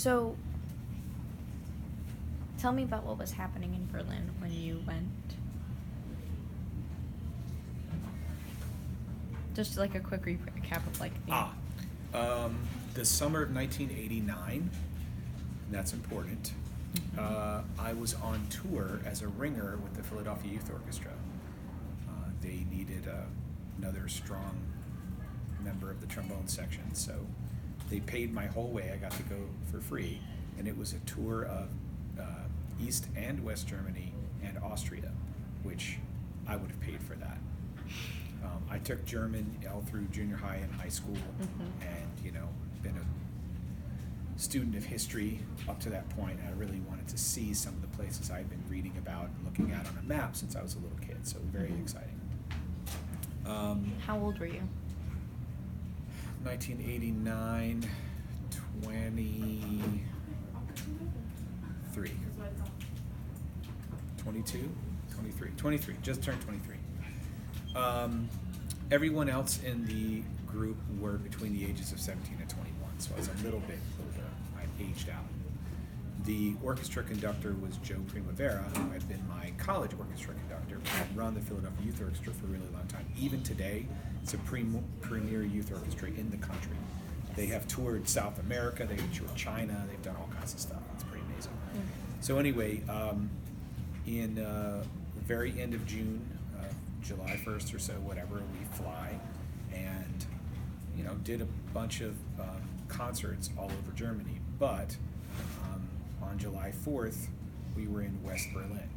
So, tell me about what was happening in Berlin when you went. Just like a quick recap of like The summer of 1989, and that's important. I was on tour as a ringer with the Philadelphia Youth Orchestra. They needed another strong member of the trombone section, so they paid my whole way. I got to go for free, and it was a tour of East and West Germany and Austria, which I would have paid for that. I took German all through junior high and high school, and been a student of history up to that point. I really wanted to see some of the places I'd been reading about and looking at on a map since I was a little kid. So very exciting. How old were you? 1989, 23. 22? 23. 23. Just turned 23. Everyone else in the group were between the ages of 17 and 21, so I was a little bit older. I'd aged out. The orchestra conductor was Joe Primavera, who had been my college orchestra conductor, but had run the Philadelphia Youth Orchestra for a really long time. Even today, it's a premier youth orchestra in the country. They have toured South America, they've toured China, they've done all kinds of stuff. It's pretty amazing. So anyway, in the very end of June, July 1st or so, whatever, we fly and, did a bunch of concerts all over Germany. But on July 4th, we were in West Berlin.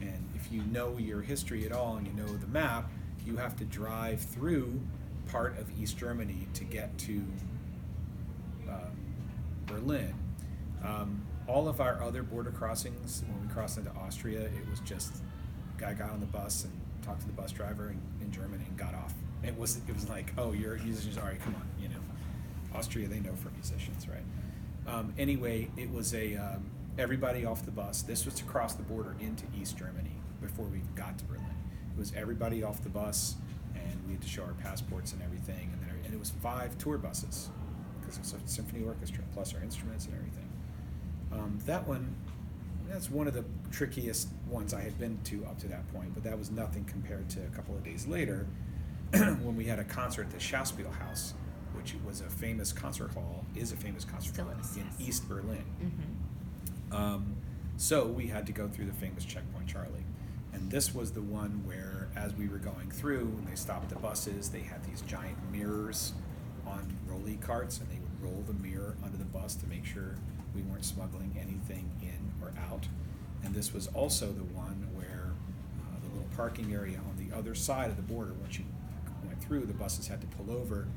And if you know your history at all and you know the map, you have to drive through part of East Germany to get to Berlin. All of our other border crossings, when we crossed into Austria, it was just guy got on the bus and talked to the bus driver in German and got off. It was like, oh, you're musicians, all right, come on, Austria, they know for musicians, right? Anyway, it was everybody off the bus. This was to cross the border into East Germany before we got to Berlin. It was everybody off the bus, and we had to show our passports and everything, and it was 5 tour buses, because it was a symphony orchestra, plus our instruments and everything. That's one of the trickiest ones I had been to up to that point, but that was nothing compared to a couple of days later when we had a concert at the Schauspiel House, which was a famous concert hall, is a famous concert hall in East Berlin. So we had to go through the famous Checkpoint Charlie. And this was the one where, as we were going through, when they stopped the buses, they had these giant mirrors on rolly carts, and they would roll the mirror under the bus to make sure we weren't smuggling anything in or out. And this was also the one where the little parking area on the other side of the border, once you went through, the buses had to pull over,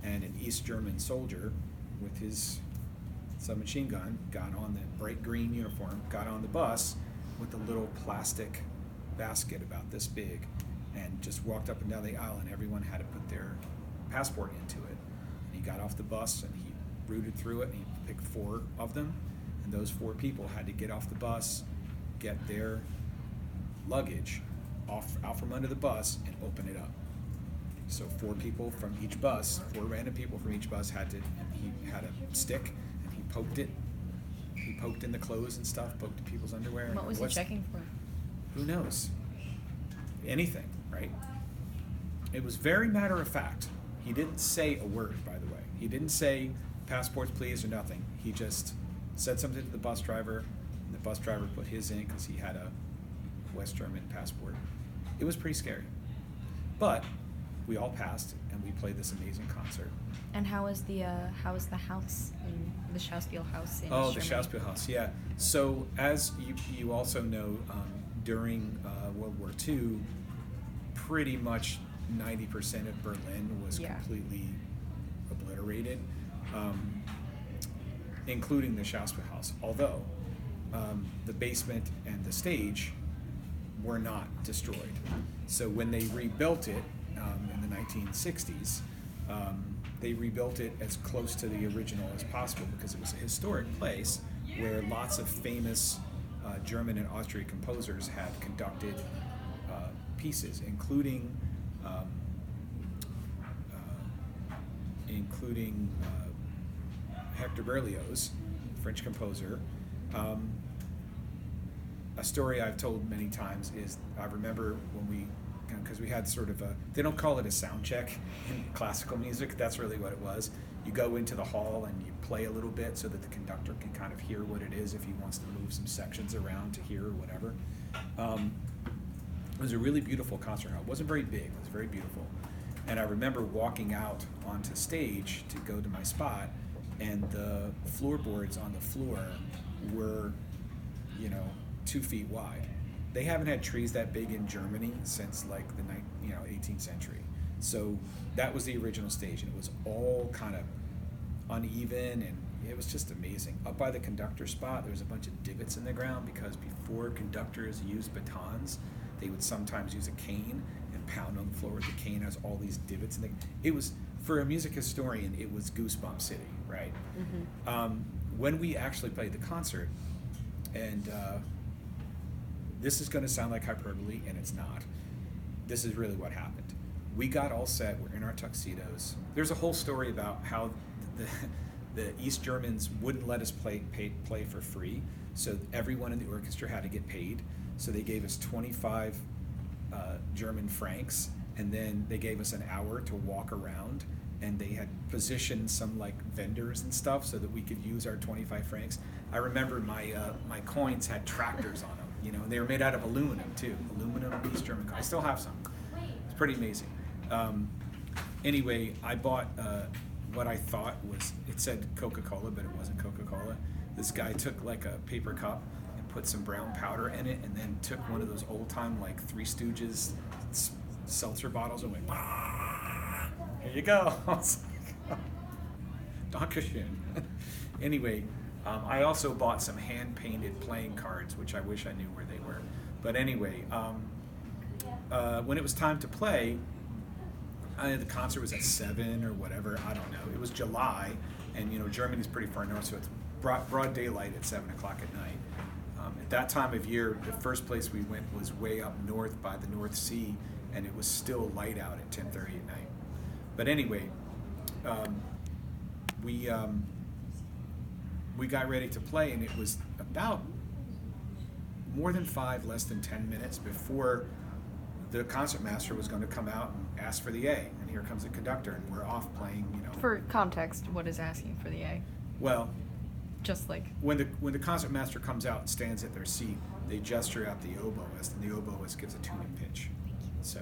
and an East German soldier with his submachine gun got on the bright green uniform, got on the bus with a little plastic basket about this big, and just walked up and down the aisle, and everyone had to put their passport into it. And he got off the bus and he rooted through it, and he picked 4 of them, and those 4 people had to get off the bus, get their luggage out from under the bus, and open it up. So 4 people from each bus, 4 random people from each bus he had a stick, and he poked it. He poked in the clothes and stuff, poked in people's underwear. What was he checking for? Who knows? Anything, right? It was very matter of fact. He didn't say a word, by the way. He didn't say, passports please, or nothing. He just said something to the bus driver, and the bus driver put his in because he had a West German passport. It was pretty scary. But we all passed, and we played this amazing concert. And how was the house in the Schauspiel House in Germany? The Schauspiel House, yeah. So as you also know, during World War II, pretty much 90% of Berlin was completely obliterated, including the Schauspiel House. Although the basement and the stage were not destroyed. So when they rebuilt it in the 1960s, they rebuilt it as close to the original as possible because it was a historic place where lots of famous German and Austrian composers had conducted pieces, including Hector Berlioz French composer. A story I've told many times is I remember when we, because we had sort of a, they don't call it a sound check in classical music, that's really what it was. You go into the hall and you play a little bit so that the conductor can kind of hear what it is if he wants to move some sections around to hear or whatever. It was a really beautiful concert hall. It wasn't very big, it was very beautiful. And I remember walking out onto stage to go to my spot, and the floorboards on the floor were, 2 feet wide. They haven't had trees that big in Germany since like the 18th century. So that was the original stage, and it was all kind of uneven, and it was just amazing. Up by the conductor spot, there was a bunch of divots in the ground because before conductors used batons, they would sometimes use a cane and pound on the floor with the cane. Has all these divots in it was, for a music historian, it was Goosebump City, right? Mm-hmm. When we actually played the concert, and this is going to sound like hyperbole, and it's not. This is really what happened. We got all set. We're in our tuxedos. There's a whole story about how the East Germans wouldn't let us play for free, so everyone in the orchestra had to get paid. So they gave us 25 German francs, and then they gave us an hour to walk around, and they had positioned some like vendors and stuff so that we could use our 25 francs. I remember my coins had tractors on them, and they were made out of aluminum too. Aluminum East German coins. I still have some. It's pretty amazing. Anyway, I bought what I thought was, it said Coca-Cola, but it wasn't Coca-Cola. This guy took like a paper cup and put some brown powder in it, and then took one of those old-time like Three Stooges seltzer bottles and went, here you go. I was like, Dankeschön. Anyway, I also bought some hand-painted playing cards, which I wish I knew where they were. But anyway, when it was time to play, the concert was at 7 or whatever, I don't know. It was July, and Germany's pretty far north, so it's broad daylight at 7 o'clock at night. At that time of year, the first place we went was way up north by the North Sea, and it was still light out at 10:30 at night. But anyway, we got ready to play, and it was about more than 5, less than 10 minutes before the concertmaster was going to come out and ask for the A. And here comes the conductor, and we're off playing, For context, what is asking for the A? Well, just like when the concertmaster comes out and stands at their seat, they gesture at the oboist, and the oboist gives a tuning pitch. So,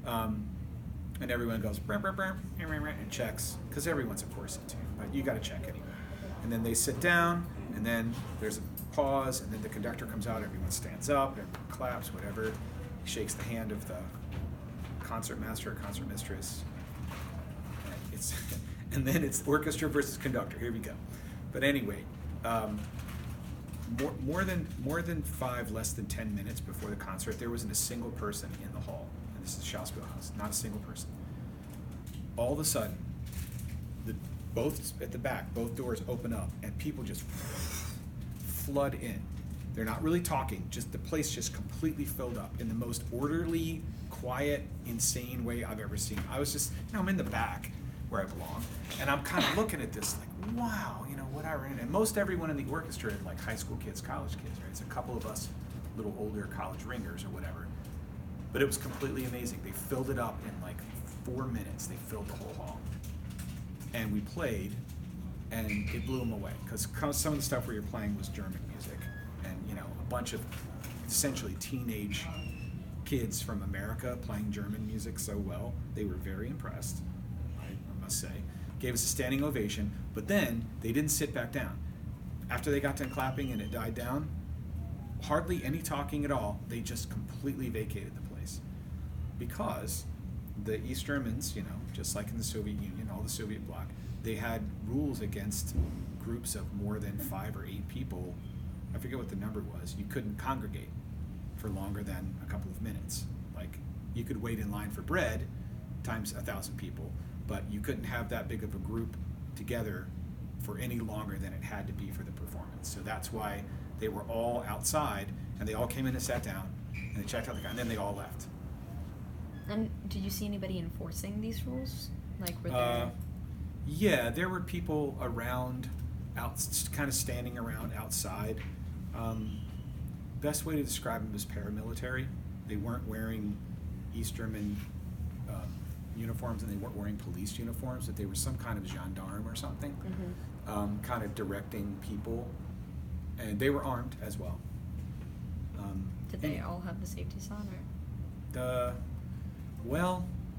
and everyone goes brr, brr, brr, and checks, because everyone's of course in tune, but you got to check anyway. And then they sit down, and then there's a pause, and then the conductor comes out. Everyone stands up, everyone claps, whatever. He shakes the hand of the concertmaster or concertmistress. And then it's orchestra versus conductor. Here we go. But anyway, more than 5, less than 10 minutes before the concert, there wasn't a single person in the hall. And this is Schauspielhaus, not a single person. All of a sudden, both at the back, both doors open up, and people just flood in. They're not really talking, just the place just completely filled up in the most orderly, quiet, insane way I've ever seen. I was just, I'm in the back where I belong, and I'm kind of looking at this like, wow, whatever. And most everyone in the orchestra is like high school kids, college kids, right? It's a couple of us, little older college ringers or whatever. But it was completely amazing. They filled it up in like 4 minutes. They filled the whole hall. And we played, and it blew them away, because some of the stuff we were playing was German music, and a bunch of essentially teenage kids from America playing German music so well. They were very impressed, I must say. Gave us a standing ovation, but then they didn't sit back down. After they got done clapping and it died down, hardly any talking at all. They just completely vacated the place, because the East Germans, just like in the Soviet Union, all the Soviet bloc, they had rules against groups of more than 5 or 8 people. I forget what the number was. You couldn't congregate for longer than a couple of minutes. Like, you could wait in line for bread times 1,000 people, but you couldn't have that big of a group together for any longer than it had to be for the performance. So that's why they were all outside, and they all came in and sat down, and they checked out the guy, and then they all left. And did you see anybody enforcing these rules? Like, were there... Yeah, there were people around out, kind of standing around outside. Best way to describe them is paramilitary. They weren't wearing East German uniforms, and they weren't wearing police uniforms, but they were some kind of gendarme or something, kind of directing people, and they were armed as well. Did they all have the safeties on, or?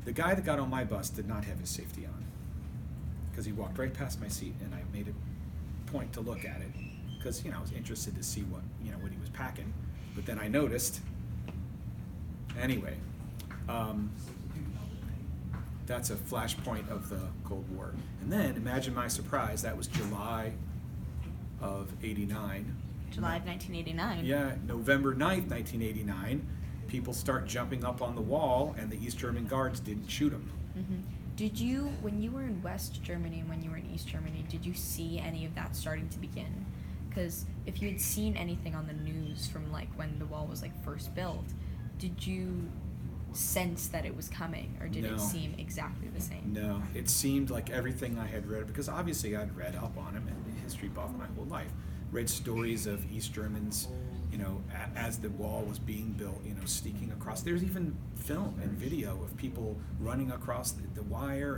The guy that got on my bus did not have his safety on, because he walked right past my seat, and I made a point to look at it, because I was interested to see what what he was packing, but then I noticed. Anyway, that's a flashpoint of the Cold War. And then imagine my surprise. That was July of '89. July of 1989. Yeah, November 9th, 1989. People start jumping up on the wall, and the East German guards didn't shoot them. Did you, when you were in West Germany and when you were in East Germany, did you see any of that starting to begin? Because if you had seen anything on the news from like when the wall was like first built, did you sense that it was coming, or did No. it seem exactly the same? No, it seemed like everything I had read, because obviously I'd read up on him and been a history buff my whole life. Read stories of East Germans, as the wall was being built, sneaking across. There's even film and video of people running across the wire,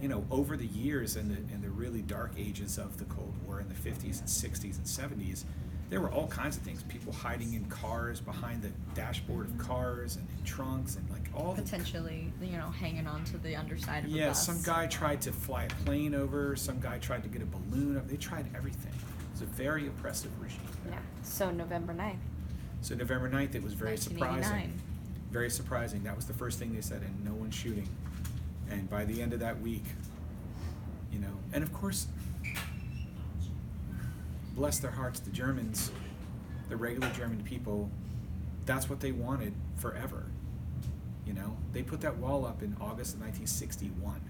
and over the years in the really dark ages of the Cold War in the 50s and 60s and 70s, there were all kinds of things. People hiding in cars, behind the dashboard of cars, and in trunks, and like all Potentially, hanging on to the underside of a yeah, bus. some guy tried to fly a plane over. Some guy tried to get a balloon up. They tried everything. It was a very oppressive regime. Yeah. So November 9th. So November 9th, it was very surprising. 1989. Very surprising. That was the first thing they said, and no one's shooting. And by the end of that week, and of course, bless their hearts, the Germans, the regular German people, that's what they wanted forever. They put that wall up in August of 1961.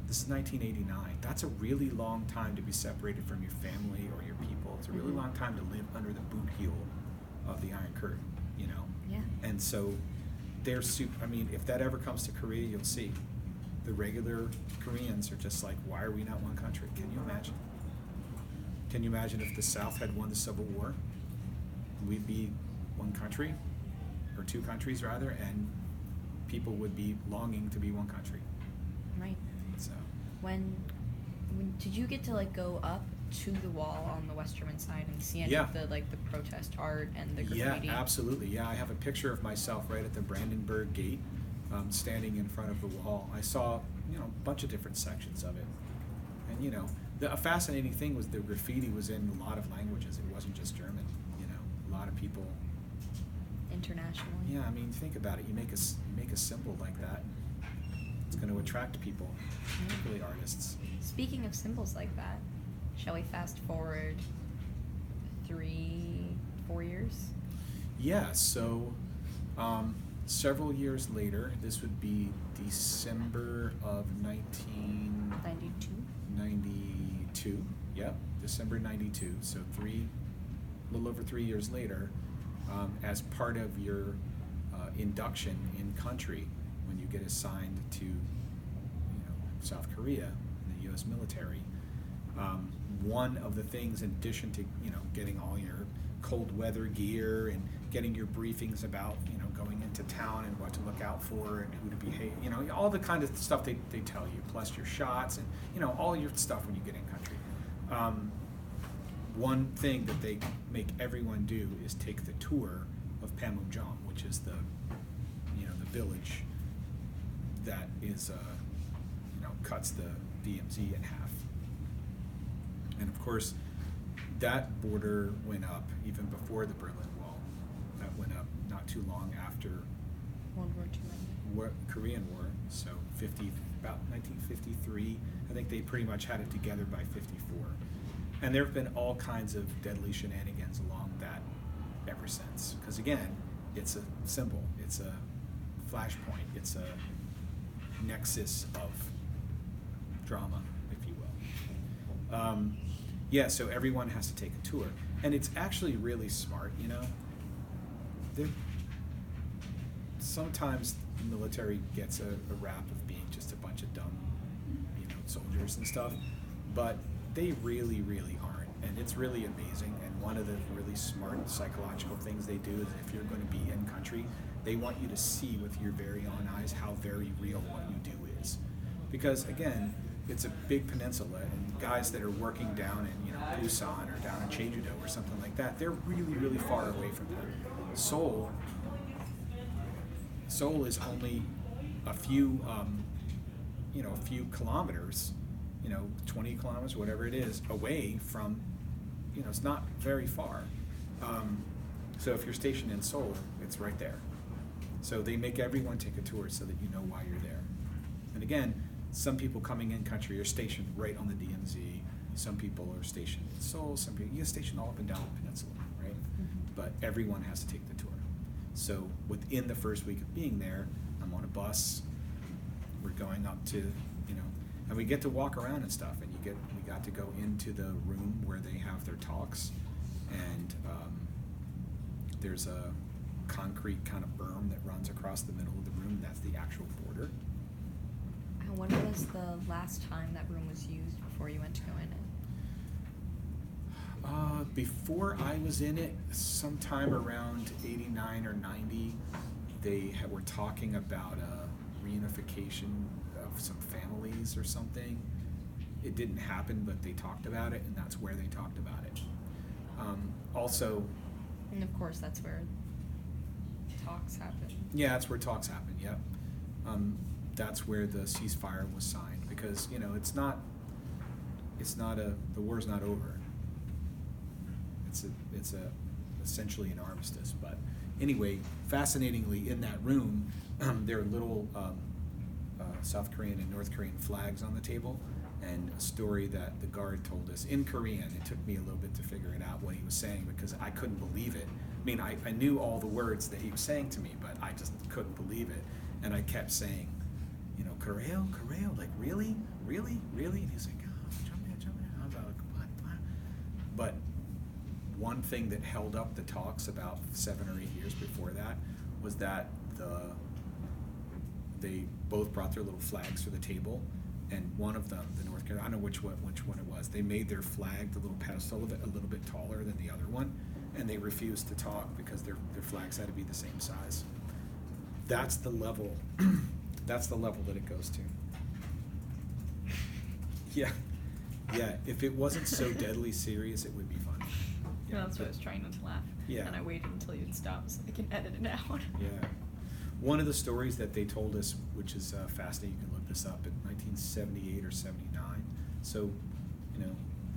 This is 1989. That's a really long time to be separated from your family or your people. It's a really long time to live under the boot heel of the Iron Curtain, Yeah. And so they're if that ever comes to Korea, you'll see. The regular Koreans are just like, why are we not one country? Can you imagine? Can you imagine if the South had won the Civil War? We'd be one country, or two countries rather, and people would be longing to be one country. Right. So. When did you get to go up to the wall on the West German side and see any Yeah. of the protest art and the graffiti? Yeah, absolutely. Yeah, I have a picture of myself right at the Brandenburg Gate, standing in front of the wall. I saw, a bunch of different sections of it. And, a fascinating thing was the graffiti was in a lot of languages. It wasn't just German, a lot of people. Internationally. Yeah, think about it. You make a symbol like that, it's going to attract people, particularly artists. Speaking of symbols like that, shall we fast forward 3-4 years? Yeah, so several years later, this would be December of 1992. Yep, December 92. So a little over 3 years later, as part of your induction in country, when you get assigned to South Korea in the U.S. military, one of the things, in addition to getting all your cold weather gear and getting your briefings about going into town and what to look out for and who to behave, all the kind of stuff they tell you, plus your shots and all your stuff when you get in country. One thing that they make everyone do is take the tour of Panmunjom, which is the village that is cuts the DMZ in half. And of course, that border went up even before the Berlin Wall. That went up not too long after World War II. Korean War, so about 1953. I think they pretty much had it together by 54. And there have been all kinds of deadly shenanigans along that ever since. Because again, it's a symbol, it's a flashpoint, it's a nexus of drama, if you will. So everyone has to take a tour. And it's actually really smart, Sometimes the military gets a rap of being just a bunch of dumb, soldiers and stuff. But They really, really aren't, and it's really amazing. And one of the really smart psychological things they do is if you're going to be in country, they want you to see with your very own eyes how very real what you do is, because again, it's a big peninsula, and guys that are working down in Busan or down in Jeju-do or something like that, they're really, really far away from that. Seoul is only a few a few kilometers, 20 kilometers, whatever it is, away from, it's not very far. So if you're stationed in Seoul, it's right there. So they make everyone take a tour so that you know why you're there. And again, some people coming in country are stationed right on the DMZ. Some people are stationed in Seoul. Some people, you get stationed all up and down the peninsula, right? Mm-hmm. But everyone has to take the tour. So within the first week of being there, I'm on a bus. We're going up to, and we get to walk around and stuff. And we got to go into the room where they have their talks, and there's a concrete kind of berm that runs across the middle of the room. That's the actual border. And when was the last time that room was used before you went to go in it? Before I was in it, sometime around 89 or 90, they were talking about a reunification of some families or something. It didn't happen, but they talked about it, and that's where they talked about it. Also, and of course, that's where talks happen. Yeah, that's where talks happen. Yep. That's where the ceasefire was signed, because the war's not over. It's essentially an armistice. But anyway, fascinatingly, in that room, there are little South Korean and North Korean flags on the table, and a story that the guard told us in Korean. It took me a little bit to figure it out what he was saying, because I couldn't believe it. I mean, I knew all the words that he was saying to me, but I just couldn't believe it. And I kept saying, Koreo, like, really? And he's like, oh, jump in. I was like, what? But one thing that held up the talks about 7 or 8 years before that was that they both brought their little flags to the table, and one of them, the North Carolina, I don't know which one it was, they made their flag, the little pedestal of it, a little bit taller than the other one, and they refused to talk because their flags had to be the same size. That's the level. That's the level that it goes to. Yeah. If it wasn't so deadly serious, it would be funny. Yeah, No, that's why I was trying not to laugh. Yeah. And I waited until you'd stop so I can edit it out. Yeah. One of the stories that they told us, which is fascinating, you can look this up, in 1978 or 79. So,